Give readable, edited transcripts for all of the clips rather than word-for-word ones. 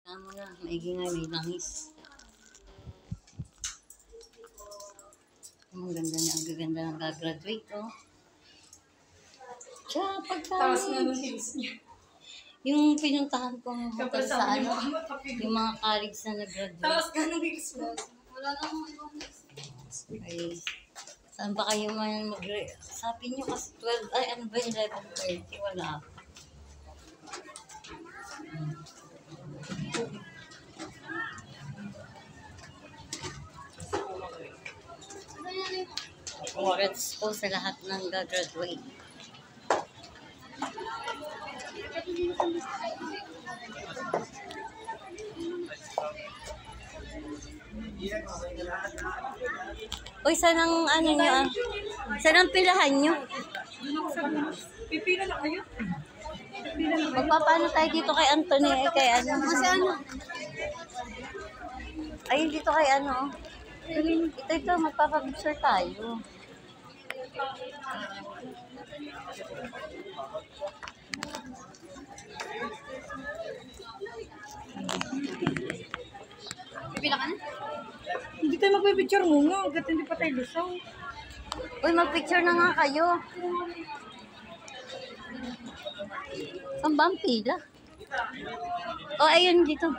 Tama na, maigi nga, may langis. Ang ganda niya, ang gaganda ng gagraduate, oh. Tsaka Tapos nga nung heels niya. yung pinuntahan kong hotel sa ano, yung mga colleagues na nag-graduate. Tapos nga nung heels mo. Wala namang ibang heels. Ay, saan ba kayo man sabi niyo kasi 12, ay ano ba, 11:30, wala. Congrats po sa lahat ng gagraduate. Uy, saan ang ano nyo ah? Saan ang pilahan nyo? Pipila na kayo. Magpapaano tayo dito kay Anthony eh, kay ano? Kasi ano? Ayun dito kay ano? Ito, magpapapicture tayo. Pipila ka na? Hindi tayo magpipicture muna. Agad hindi pa tayo lusaw. Uy, magpicture na nga kayo. Saan ba ang pila? Oh, ayun dito.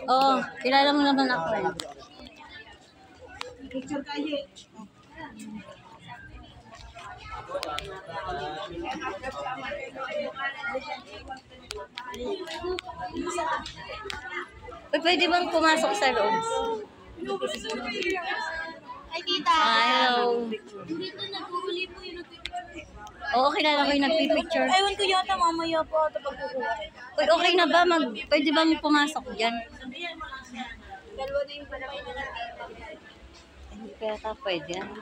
Oh, kilala mo naman ako eh. Picture kayo. Uy, pwede bang pumasok sa loob? Ay, tita. Hello. Dito nag-uuli po yung Oo, kilala ko yung nagpipicture. Ewan ko yata mamaya pa ito pagkukuha. Uy, okay na ba? Pwede bang pumasok dyan? Dalawa na yung palaki na Hindi kaya ka pwede. Ano?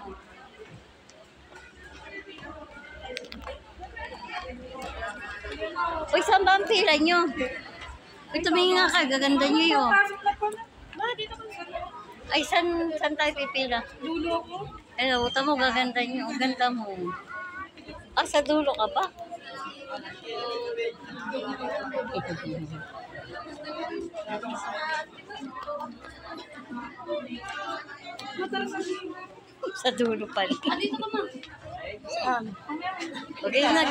Uy, saan ba ang pila nyo? Uy, tumingin nga ka. Gaganda nyo yun. Pasok na pa na. Ma, dito ka sa Ay, saan tayo pipila? dulo ako. Hello, tamo gaganda nyo. Ang ganda mo. Ah, sa dulo ka ba? Sa dulo pala. Dito ka, ma'am. Okay na.